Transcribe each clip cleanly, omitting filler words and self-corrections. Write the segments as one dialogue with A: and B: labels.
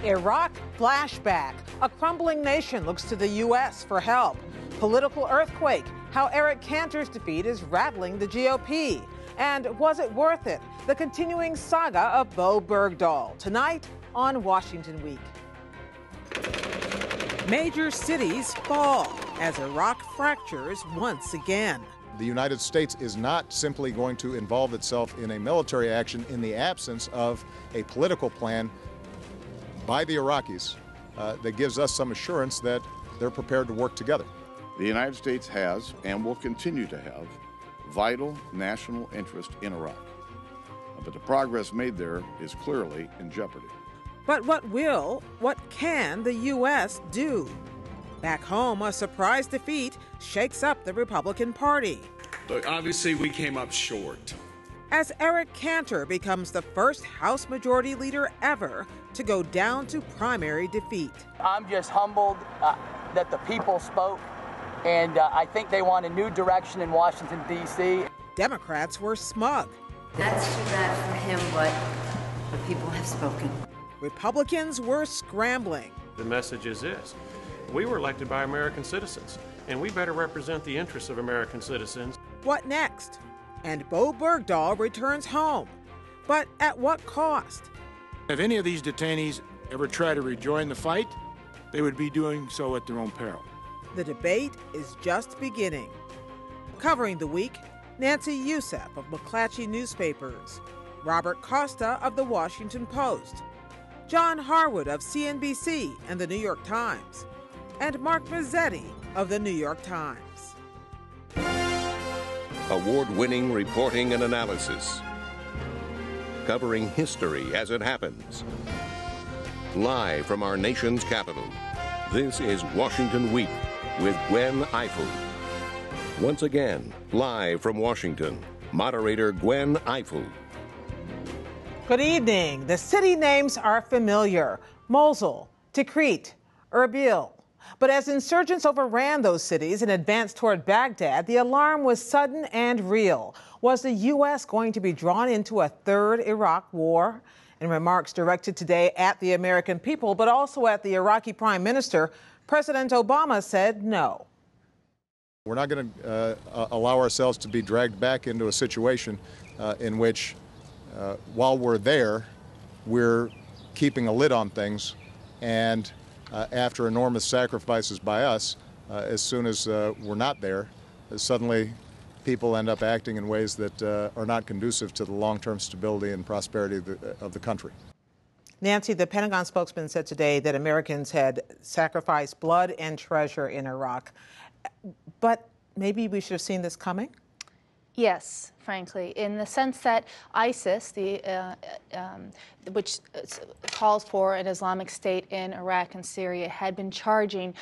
A: Iraq flashback. A crumbling nation looks to the U.S. for help. Political earthquake. How Eric Cantor's defeat is rattling the GOP. And was it worth it? The continuing saga of Bergdahl. Tonight on Washington Week. Major cities fall as Iraq fractures once again.
B: The United States is not simply going to involve itself in a military action in the absence of a political plan by the Iraqis that gives us some assurance that they're prepared to work together.
C: The United States has and will continue to have vital national interest in Iraq. But the progress made there is clearly in jeopardy.
A: But what can the U.S. do? Back home, a surprise defeat shakes up the Republican Party.
D: Look, obviously, we came up short.
A: As Eric Cantor becomes the first House Majority Leader ever to go down to primary defeat.
E: I'm just humbled that the people spoke, and I think they want a new direction in Washington, D.C.
A: Democrats were smug.
F: That's too bad for him, but the people have spoken.
A: Republicans were scrambling.
G: The message is this: we were elected by American citizens, and we better represent the interests of American citizens.
A: What next? And Bergdahl returns home. But at what cost?
H: If any of these detainees ever try to rejoin the fight, they would be doing so at their own peril.
A: The debate is just beginning. Covering the week, Nancy Youssef of McClatchy newspapers, Robert Costa of the Washington Post, John Harwood of CNBC and the New York Times, and Mark Mazzetti of the New York Times.
I: Award-winning reporting and analysis, covering history as it happens. Live from our nation's capital, this is Washington Week with Gwen Ifill. Once again, live from Washington, moderator Gwen Ifill.
A: Good evening. The city names are familiar: Mosul, Tikrit, Erbil. But as insurgents overran those cities and advanced toward Baghdad, the alarm was sudden and real. Was the U.S. going to be drawn into a third Iraq war? In remarks directed today at the American people, but also at the Iraqi Prime Minister, President Obama said no.
B: We're not going to allow ourselves to be dragged back into a situation in which, while we're there, we're keeping a lid on things, and after enormous sacrifices by us, as soon as we're not there, suddenly people end up acting in ways that are not conducive to the long-term stability and prosperity of the country.
A: Nancy, the Pentagon spokesman said today that Americans had sacrificed blood and treasure in Iraq. But maybe we should have seen this coming?
J: Yes, frankly, in the sense that ISIS, which calls for an Islamic State in Iraq and Syria, had been charging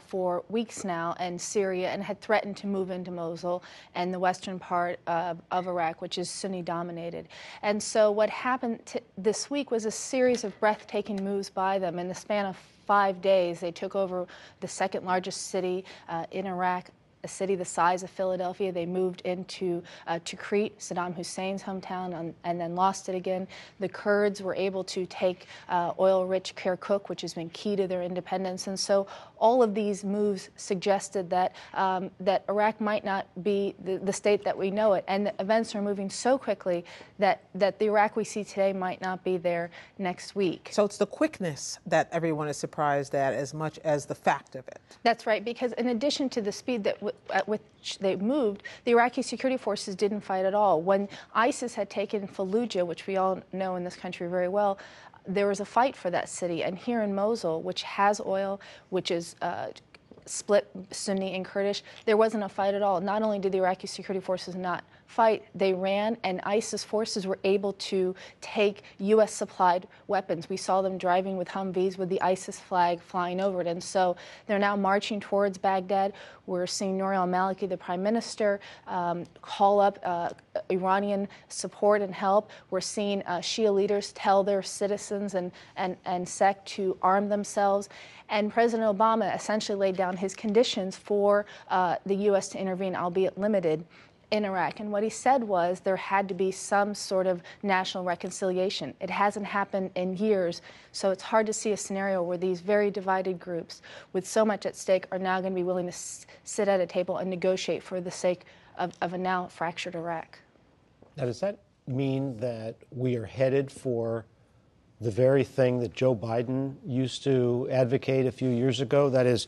J: for weeks now in Syria and had threatened to move into Mosul and the western part of Iraq, which is Sunni-dominated. And so what happened this week was a series of breathtaking moves by them. In the span of 5 days, they took over the second largest city in Iraq, a city the size of Philadelphia. They moved into Tikrit, Saddam Hussein's hometown, and then lost it again. The Kurds were able to take oil-rich Kirkuk, which has been key to their independence. And so all of these moves suggested that that Iraq might not be the state that we know it. And the events are moving so quickly that the Iraq we see today might not be there next week.
A: So it's the quickness that everyone is surprised at as much as the fact of it.
J: That's right, because in addition to the speed at which they moved, the Iraqi security forces didn't fight at all. When ISIS had taken Fallujah, which we all know in this country very well, there was a fight for that city. And here in Mosul, which has oil, which is split Sunni and Kurdish, there wasn't a fight at all. Not only did the Iraqi security forces not fight, they ran, and ISIS forces were able to take U.S.-supplied weapons. We saw them driving with Humvees with the ISIS flag flying over it, and so they're now marching towards Baghdad. We're seeing Nouri al-Maliki, the prime minister, call up Iranian support and help. We're seeing Shia leaders tell their citizens and sect to arm themselves. And President Obama essentially laid down his conditions for the U.S. to intervene, albeit limited. in Iraq. And what he said was there had to be some sort of national reconciliation. It hasn't happened in years, so it's hard to see a scenario where these very divided groups with so much at stake are now going to be willing to sit at a table and negotiate for the sake of a now fractured Iraq.
K: Now, does that mean that we are headed for the very thing that Joe Biden used to advocate a few years ago? That is,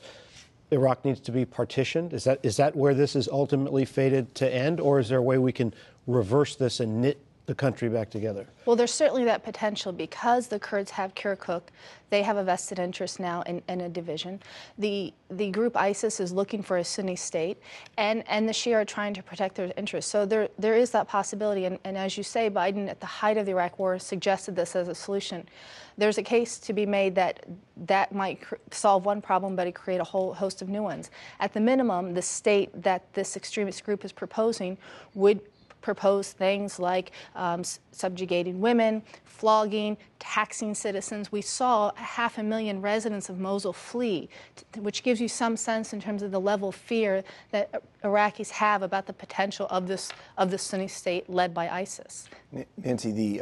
K: Iraq needs to be partitioned. Is that where this is ultimately fated to end, or is there a way we can reverse this and knit the country back together?
J: Well, there's certainly that potential because the Kurds have Kirkuk. They have a vested interest now in a division. The group ISIS is looking for a Sunni state, and the Shia are trying to protect their interests. So there is that possibility. And as you say, Biden, at the height of the Iraq War, suggested this as a solution. There's a case to be made that might solve one problem, but it create a whole host of new ones. At the minimum, the state that this extremist group is proposing would propose things like subjugating women, flogging, taxing citizens. We saw 500,000 residents of Mosul flee, which gives you some sense in terms of the level of fear that Iraqis have about the potential of this Sunni state led by ISIS.
L: Nancy,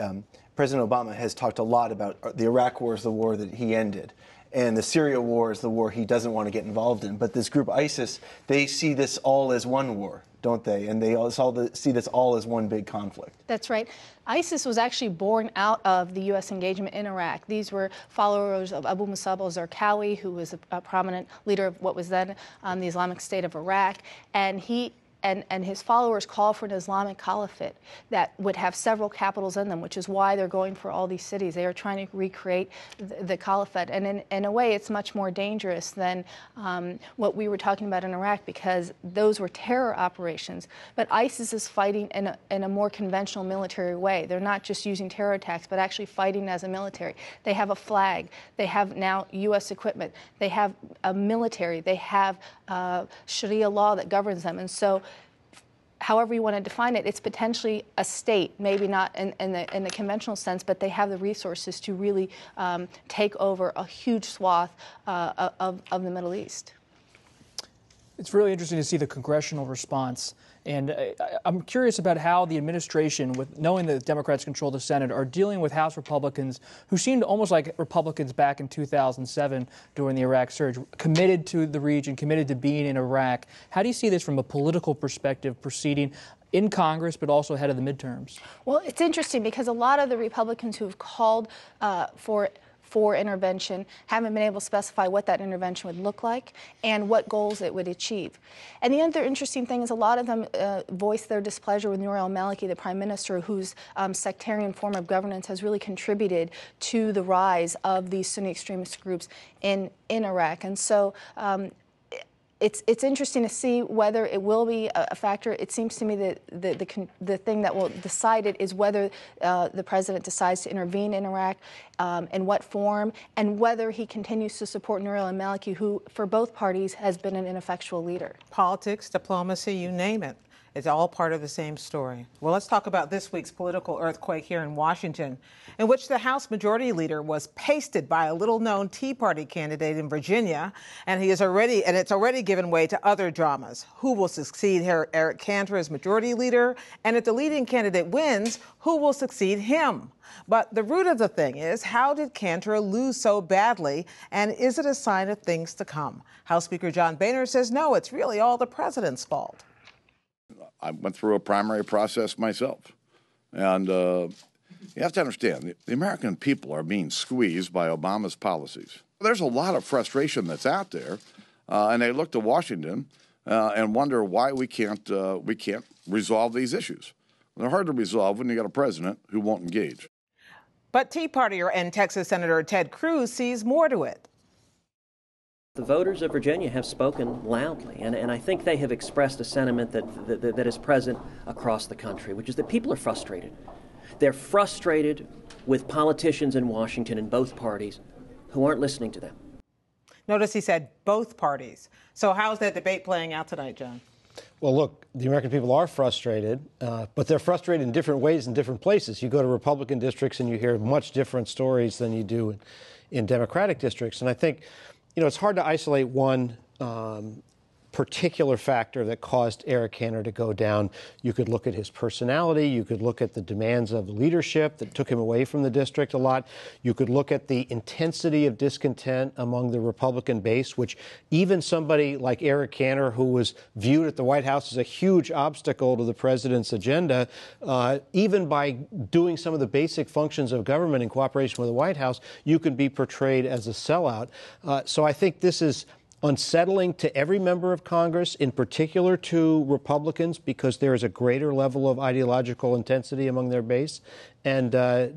L: President Obama has talked a lot about the Iraq war is the war that he ended, and the Syria war is the war he doesn't want to get involved in. But this group ISIS, they see this all as one war, don't they? And they also see this all as one big conflict. That's right.
J: ISIS was actually born out of the U.S. engagement in Iraq. These were followers of Abu Musab al-Zarqawi, who was a prominent leader of what was then the Islamic State of Iraq. And he and his followers call for an Islamic caliphate that would have several capitals in them, which is why they're going for all these cities. They are trying to recreate the caliphate. And in a way, it's much more dangerous than what we were talking about in Iraq, because those were terror operations. But ISIS is fighting in a more conventional military way. They're not just using terror attacks, but actually fighting as a military. They have a flag. They have now U.S. equipment. They have a military. They have Sharia law that governs them. And so, however you want to define it, it's potentially a state, maybe not in the conventional sense, but they have the resources to really take over a huge swath of the Middle East.
M: It's really interesting to see the congressional response. And I'm curious about how the administration, with knowing that Democrats control the Senate, are dealing with House Republicans who seemed almost like Republicans back in 2007 during the Iraq surge, committed to the region, committed to being in Iraq. How do you see this from a political perspective proceeding in Congress, but also ahead of the midterms? Well, it's interesting because a lot of the Republicans who have called for intervention haven't been able to specify what that intervention would look like and what goals it would achieve. And the other interesting thing is a lot of them voiced their displeasure with Noor al-Maliki, the prime minister, whose sectarian form of governance has really contributed to the rise of these Sunni extremist groups in Iraq. And so it's interesting to see whether it will be a factor. It seems to me that the thing that will decide it is whether the president decides to intervene in Iraq, in what form, and whether he continues to support Noor al-Maliki, who, for both parties, has been an ineffectual leader.
A: Politics, diplomacy, you name it. It's all part of the same story. Well, let's talk about this week's political earthquake here in Washington, in which the House Majority Leader was pasted by a little-known Tea Party candidate in Virginia, and it's already given way to other dramas. Who will succeed Eric Cantor as Majority Leader? And if the leading candidate wins, who will succeed him? But the root of the thing is, how did Cantor lose so badly, and is it a sign of things to come? House Speaker John Boehner says no, it's really all the president's fault.
C: I went through a primary process myself. And you have to understand, the American people are being squeezed by Obama's policies. There's a lot of frustration that's out there, and they look to Washington and wonder why we can't resolve these issues. They're hard to resolve when you got a president who won't engage.
A: But Tea Partier and Texas Senator Ted Cruz sees more to it.
N: The voters of Virginia have spoken loudly, and I think they have expressed a sentiment that is present across the country, which is that people are frustrated. They're frustrated with politicians in Washington in both parties who aren't listening to them.
A: Notice he said both parties. So how is that debate playing out tonight, John?
K: Well, look, the American people are frustrated, but they're frustrated in different ways in different places. You go to Republican districts and you hear much different stories than you do in Democratic districts. And I think, it's hard to isolate one particular factor that caused Eric Cantor to go down. You could look at his personality. You could look at the demands of leadership that took him away from the district a lot. You could look at the intensity of discontent among the Republican base, which even somebody like Eric Cantor, who was viewed at the White House as a huge obstacle to the president's agenda, even by doing some of the basic functions of government in cooperation with the White House, you could be portrayed as a sellout. So I think this is unsettling to every member of Congress, in particular to Republicans, because there is a greater level of ideological intensity among their base. And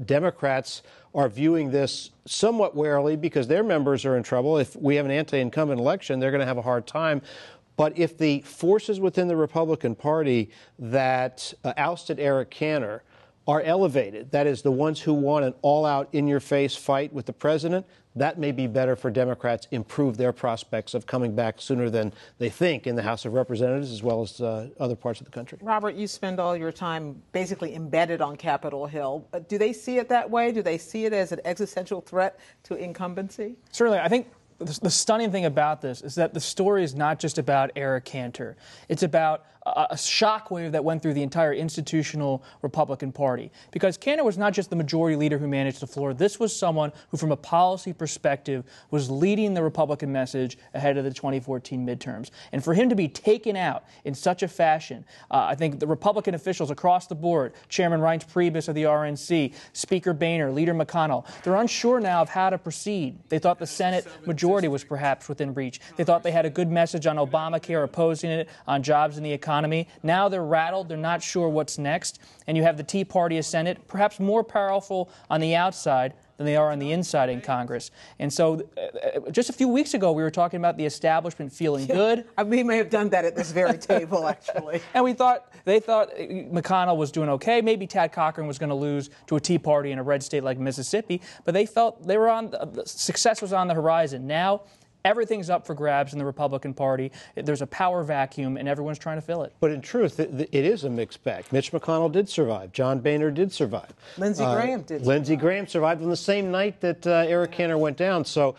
K: Democrats are viewing this somewhat warily because their members are in trouble. If we have an anti-incumbent election, they're going to have a hard time. But if the forces within the Republican Party that ousted Eric Cantor are elevated, that is, the ones who want an all-out, in-your-face fight with the president, that may be better for Democrats, improve their prospects of coming back sooner than they think in the House of Representatives as well as other parts of the country.
A: Robert, you spend all your time basically embedded on Capitol Hill. Do they see it that way? Do they see it as an existential threat to incumbency?
M: Certainly. I think the stunning thing about this is that the story is not just about Eric Cantor. It's about a shockwave that went through the entire institutional Republican Party. Because Cantor was not just the majority leader who managed the floor. This was someone who, from a policy perspective, was leading the Republican message ahead of the 2014 midterms. And for him to be taken out in such a fashion, I think the Republican officials across the board, Chairman Reince Priebus of the RNC, Speaker Boehner, Leader McConnell, they're unsure now of how to proceed. They thought the Senate majority was perhaps within reach. They thought they had a good message on Obamacare, opposing it, on jobs in the economy. Now they're rattled. They're not sure what's next. And you have the Tea Party Senate, perhaps more powerful on the outside than they are on the inside in Congress. And so just a few weeks ago, we were talking about the establishment feeling good.
A: We may have done that at this very table, actually.
M: And they thought McConnell was doing okay. Maybe Tad Cochran was going to lose to a Tea Party in a red state like Mississippi. But they felt they were success was on the horizon. Now, everything's up for grabs in the Republican Party. There's a power vacuum, and everyone's trying to fill it.
K: But in truth, it is a mixed bag. Mitch McConnell did survive. John Boehner did survive.
A: Lindsey Graham did.
K: Lindsey Graham survived on the same night that Eric Cantor went down. So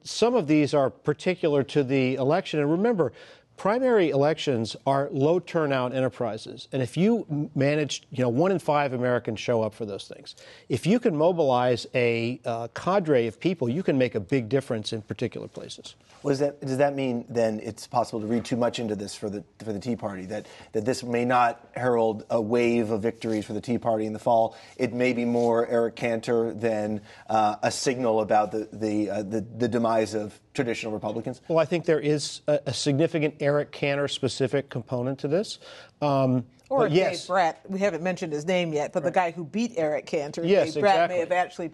K: some of these are particular to the election. And remember, primary elections are low turnout enterprises. And if you manage, 1 in 5 Americans show up for those things. If you can mobilize a cadre of people, you can make a big difference in particular places.
L: Does that mean then it's possible to read too much into this for the Tea Party, that this may not herald a wave of victories for the Tea Party in the fall? It may be more Eric Cantor than a signal about the demise of traditional Republicans?
K: Well, I think there is a significant Eric Cantor specific component to this.
A: Or
K: yes.
A: David Brat, we haven't mentioned his name yet, but the guy who beat Eric Cantor,
K: yes,
A: David Brat,
K: exactly.
A: may have actually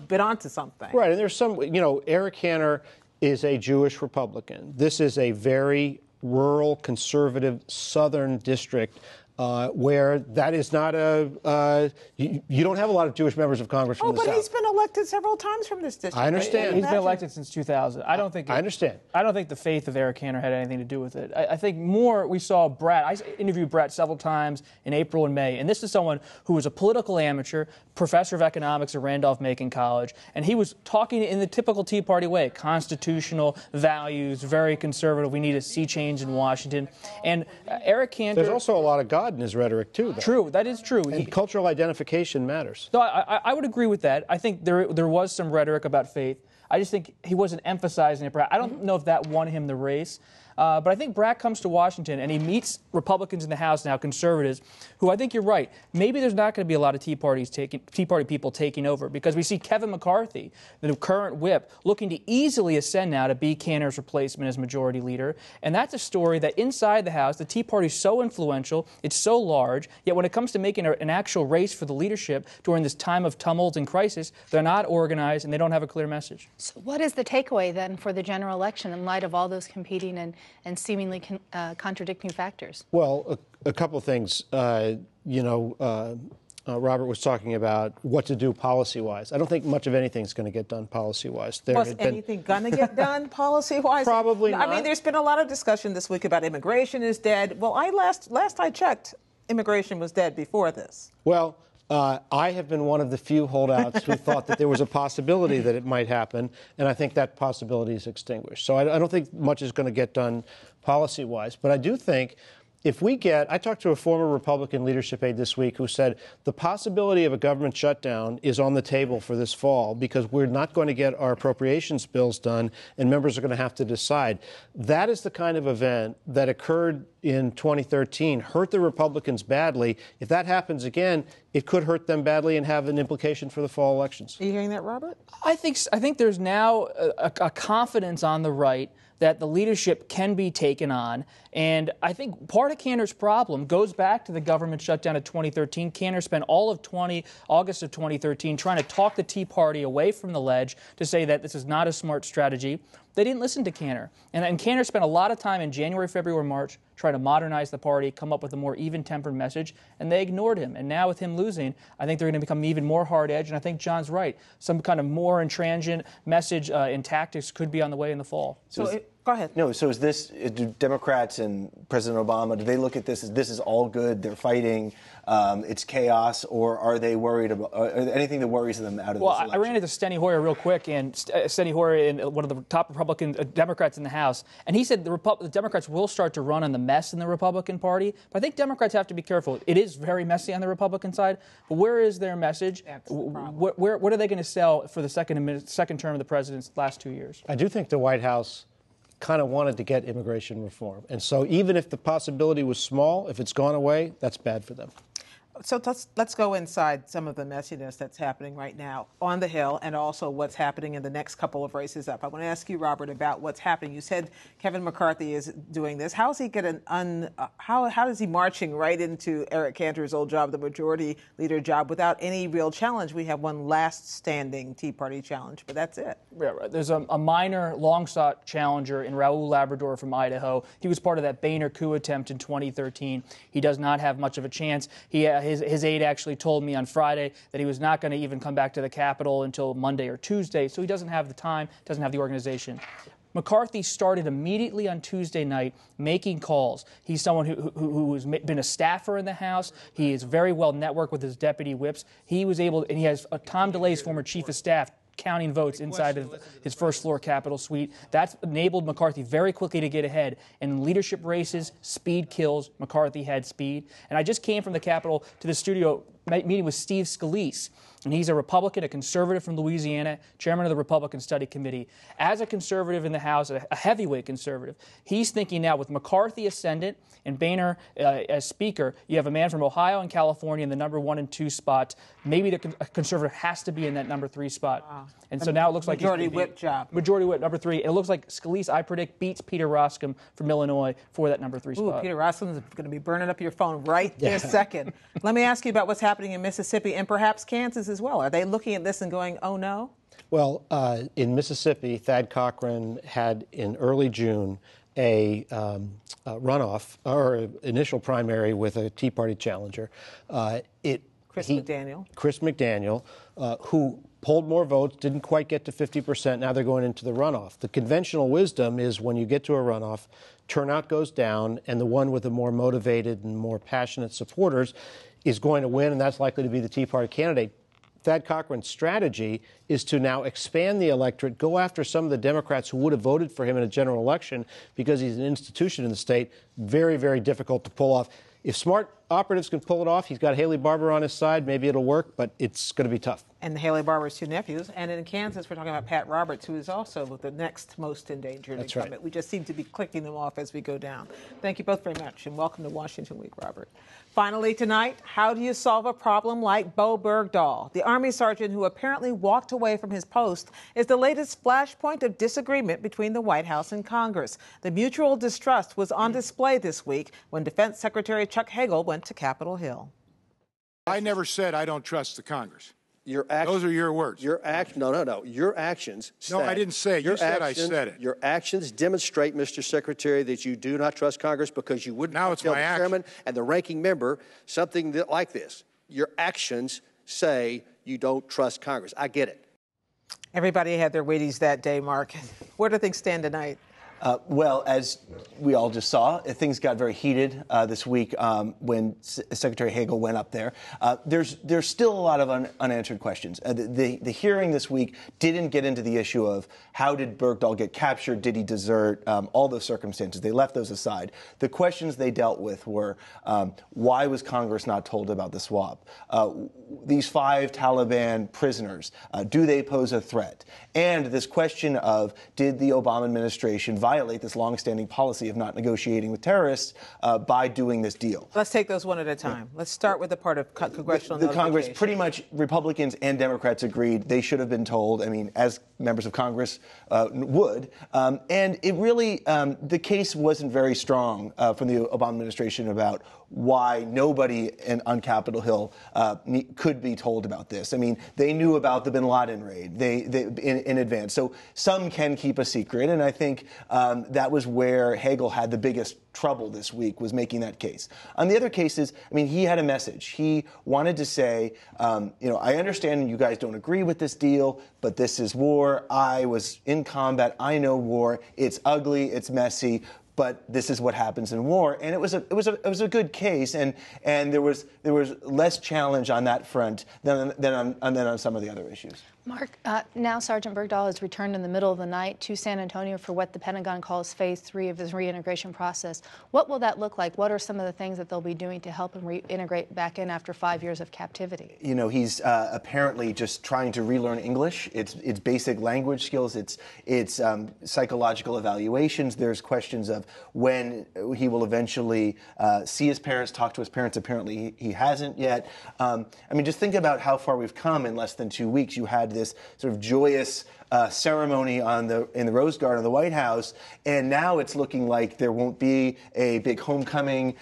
A: been onto something.
K: Right, and there's some, Eric Cantor is a Jewish Republican. This is a very rural, conservative, southern district where that is not you don't have a lot of Jewish members of Congress from the South.
A: But he's been elected several times from this district.
K: I understand.
M: He's been elected since 2000. I understand. I don't think the faith of Eric Cantor had anything to do with it. I think more we saw Brat. I interviewed Brat several times in April and May, and this is someone who was a political amateur, professor of economics at Randolph-Macon College, and he was talking in the typical Tea Party way, constitutional values, very conservative. We need a sea change in Washington. And Eric Cantor...
K: There's also a lot of God in his rhetoric, too, though.
M: True, that is true.
K: And cultural identification matters.
M: No, I would agree with that. I think there was some rhetoric about faith. I just think he wasn't emphasizing it. I don't know if that won him the race. But I think Brat comes to Washington and he meets Republicans in the House now, conservatives, who I think you're right. Maybe there's not going to be a lot of Tea Party people taking over because we see Kevin McCarthy, the current whip, looking to easily ascend now to be Cantor's replacement as majority leader. And that's a story that inside the House, the Tea Party is so influential, it's so large, yet when it comes to making an actual race for the leadership during this time of tumult and crisis, they're not organized and they don't have a clear message.
J: So what is the takeaway then for the general election in light of all those competing and seemingly contradicting factors?
K: Well, a couple of things. Robert was talking about what to do policy-wise. I don't think much of anything is going to get done policy-wise.
A: Was anything going to get done policy-wise?
K: Probably not.
A: I mean, there's been a lot of discussion this week about immigration is dead. Well, last I checked, immigration was dead before this.
K: Well, I have been one of the few holdouts who thought that there was a possibility that it might happen, and I think that possibility is extinguished. So I don't think much is going to get done policy-wise, but I do think if we get, I talked to a former Republican leadership aide this week who said the possibility of a government shutdown is on the table for this fall because we're not going to get our appropriations bills done and members are going to have to decide. That is the kind of event that occurred in 2013, hurt the Republicans badly. If that happens again, it could hurt them badly and have an implication for the fall elections.
A: Are you hearing that, Robert?
M: I think there's now a confidence on the right that the leadership can be taken on. And I think part of Cantor's problem goes back to the government shutdown of 2013. Cantor spent all of August of 2013 trying to talk the Tea Party away from the ledge to say that this is not a smart strategy. They didn't listen to Cantor. And Cantor spent a lot of time in January, February, March trying to modernize the party, come up with a more even-tempered message, and they ignored him. And now with him losing, I think they're going to become even more hard-edged, and I think John's right. Some kind of more intransient message and tactics could be on the way in the fall.
A: Go ahead.
L: No, so do Democrats and President Obama, do they look at this as this is all good, they're fighting, it's chaos, or are they worried about anything that worries them out of this election?
M: I ran into Steny Hoyer real quick, and Steny Hoyer, one of the top Republican Democrats in the House, and he said the Democrats will start to run on the mess in the Republican Party. But I think Democrats have to be careful. It is very messy on the Republican side, but where is their message? What are they going to sell for the second term of the president's last 2 years?
K: I do think the White House kind of wanted to get immigration reform. And so even if the possibility was small, if it's gone away, that's bad for them.
A: So let's go inside some of the messiness that's happening right now on the Hill and also what's happening in the next couple of races up. I want to ask you, Robert, about what's happening. You said Kevin McCarthy is doing this. How is he how is he marching right into Eric Cantor's old job, the majority leader job, without any real challenge? We have one last standing Tea Party challenge, but that's it.
M: Yeah, right. There's a minor, long-sought challenger in Raul Labrador from Idaho. He was part of that Boehner coup attempt in 2013. He does not have much of a chance. His aide actually told me on Friday that he was not going to even come back to the Capitol until Monday or Tuesday, so he doesn't have the time, doesn't have the organization. McCarthy started immediately on Tuesday night making calls. He's someone who has been a staffer in the House. He is very well networked with his deputy whips. He was able, and he has Tom DeLay's former chief of staff counting votes inside of his first-floor Capitol suite. That's enabled McCarthy very quickly to get ahead. And in leadership races, speed kills. McCarthy had speed. And I just came from the Capitol to the studio meeting with Steve Scalise. And he's a Republican, a conservative from Louisiana, chairman of the Republican Study Committee. As a conservative in the House, a heavyweight conservative, he's thinking now with McCarthy ascendant and Boehner as Speaker, you have a man from Ohio and California in the number 1 and 2 spots. Maybe the conservative has to be in that number 3 spot. Wow. And so now it looks like
A: majority whip job.
M: Majority whip, number 3. And it looks like Scalise, I predict, beats Peter Roskam from Illinois for that number 3 spot.
A: Peter Roskam is going to be burning up your phone right in a second. Let me ask you about what's happening in Mississippi and perhaps Kansas as well. Are they looking at this and going, oh, no?
K: Well, in Mississippi, Thad Cochran had in early June a runoff or initial primary with a Tea Party challenger.
A: Chris
K: McDaniel, who polled more votes, didn't quite get to 50%. Now they're going into the runoff. The conventional wisdom is when you get to a runoff, turnout goes down, and the one with the more motivated and more passionate supporters is going to win, and that's likely to be the Tea Party candidate. Thad Cochran's strategy is to now expand the electorate, go after some of the Democrats who would have voted for him in a general election because he's an institution in the state. Very, very difficult to pull off. If smart operatives can pull it off, he's got Haley Barbour on his side. Maybe it'll work, but it's going to be tough.
A: And Haley Barbour's 2 nephews. And in Kansas, we're talking about Pat Roberts, who is also the next most endangered incumbent. Right. We just seem to be clicking them off as we go down. Thank you both very much, and welcome to Washington Week, Robert. Finally tonight, how do you solve a problem like Bo Bergdahl? The Army sergeant who apparently walked away from his post is the latest flashpoint of disagreement between the White House and Congress. The mutual distrust was on display this week when Defense Secretary Chuck Hagel went to Capitol Hill.
H: I never said I don't trust the Congress. Those are your words.
O: No. Your actions say.
H: No, I didn't say it. You said I said it.
O: Your actions demonstrate, Mr. Secretary, that you do not trust Congress because you wouldn't tell the chairman and the ranking member something like this. Your actions say you don't trust Congress. I get it.
A: Everybody had their Wheaties that day, Mark. Where do things stand tonight?
L: Well, as we all just saw, things got very heated this week when Secretary Hagel went up there. There's still a lot of unanswered questions. The hearing this week didn't get into the issue of how did Bergdahl get captured, did he desert, all those circumstances. They left those aside. The questions they dealt with were why was Congress not told about the swap? These 5 Taliban prisoners, do they pose a threat? And this question of did the Obama administration violate this longstanding policy of not negotiating with terrorists by doing this deal?
A: Let's take those one at a time. Let's start with the part of congressional
L: The Congress, pretty much Republicans and Democrats agreed they should have been told, I mean, as members of Congress would. And it really, the case wasn't very strong from the Obama administration about why nobody on Capitol Hill could be told about this. I mean, they knew about the bin Laden raid in advance. So some can keep a secret, and I think that was where Hagel had the biggest trouble this week, was making that case. On the other cases, I mean, he had a message. He wanted to say, I understand you guys don't agree with this deal, but this is war. I was in combat. I know war. It's ugly. It's messy. But this is what happens in war, and it was a good case, and there was less challenge on that front than on some of the other issues.
J: Mark, now Sergeant Bergdahl has returned in the middle of the night to San Antonio for what the Pentagon calls Phase 3 of his reintegration process. What will that look like? What are some of the things that they'll be doing to help him reintegrate back in after 5 years of captivity? You know, he's apparently just trying to relearn English. It's basic language skills. It's psychological evaluations. There's questions of when he will eventually see his parents, talk to his parents. Apparently he hasn't yet. I mean, just think about how far we've come in less than 2 weeks. You had this sort of joyous ceremony in the Rose Garden of the White House, and now it's looking like there won't be a big homecoming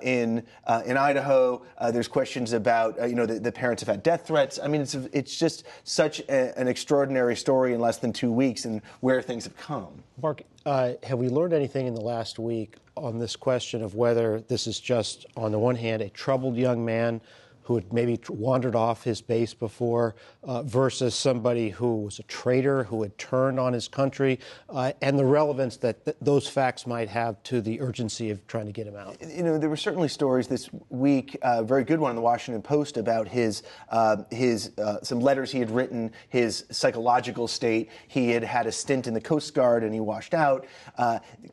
J: in Idaho. There's questions about the parents have had death threats. I mean, it's just such an extraordinary story in less than 2 weeks and where things have come.
K: Mark, have we learned anything in the last week on this question of whether this is just, on the one hand, a troubled young man who had maybe wandered off his base before, versus somebody who was a traitor, who had turned on his country, and the relevance that those facts might have to the urgency of trying to get him out?
L: You know, there were certainly stories this week, a very good one in the Washington Post, about his some letters he had written, his psychological state. He had had a stint in the Coast Guard and he washed out.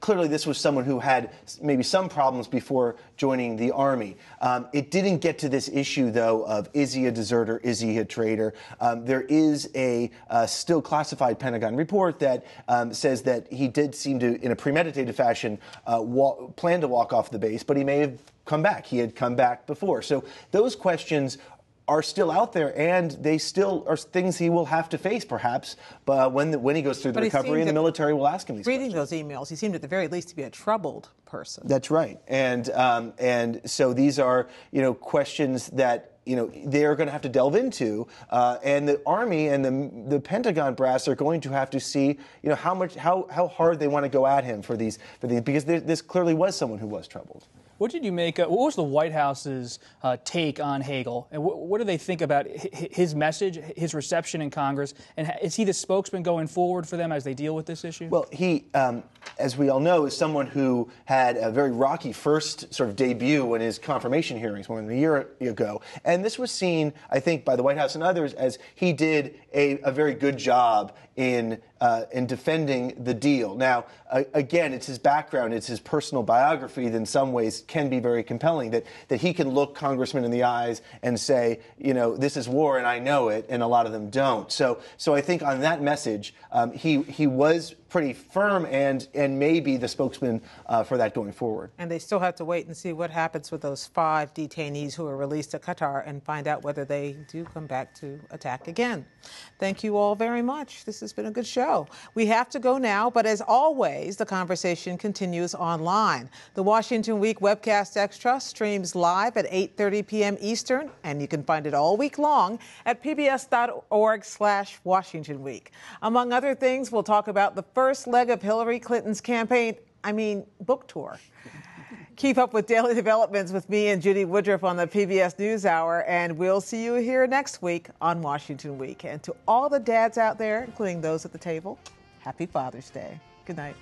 L: Clearly, this was someone who had maybe some problems before joining the Army. It didn't get to this issue, though, of is he a deserter, is he a traitor? There is a still classified Pentagon report that says that he did seem to, in a premeditated fashion, plan to walk off the base, but he may have come back. He had come back before. So those questions are still out there, and they still are things he will have to face, perhaps, but when he goes through the recovery, and the military will ask him these questions.
A: Reading those emails, he seemed at the very least to be a troubled person.
L: That's right, and so these are questions that they're going to have to delve into, and the Army and the Pentagon brass are going to have to see how hard they want to go at him for these because this clearly was someone who was troubled.
M: What did you make? What was the White House's take on Hagel, and what do they think about his message, his reception in Congress, and is he the spokesman going forward for them as they deal with this issue?
L: Well, he, as we all know, is someone who had a very rocky first sort of debut in his confirmation hearings more than a year ago, and this was seen, I think, by the White House and others as he did a very good job in defending the deal. Now, again, it's his background, it's his personal biography that in some ways can be very compelling, that he can look congressmen in the eyes and say, this is war and I know it, and a lot of them don't. So I think on that message, he was pretty firm and may be the spokesman for that going forward.
A: And they still have to wait and see what happens with those 5 detainees who are released to Qatar and find out whether they do come back to attack again. Thank you all very much. This has been a good show. We have to go now, but as always, the conversation continues online. The Washington Week Webcast Extra streams live at 8:30 p.m. Eastern, and you can find it all week long at pbs.org/Washington Week. Among other things, we'll talk about the first leg of Hillary Clinton's book tour. Keep up with daily developments with me and Judy Woodruff on the PBS NewsHour, and we'll see you here next week on Washington Week. And to all the dads out there, including those at the table, happy Father's Day. Good night.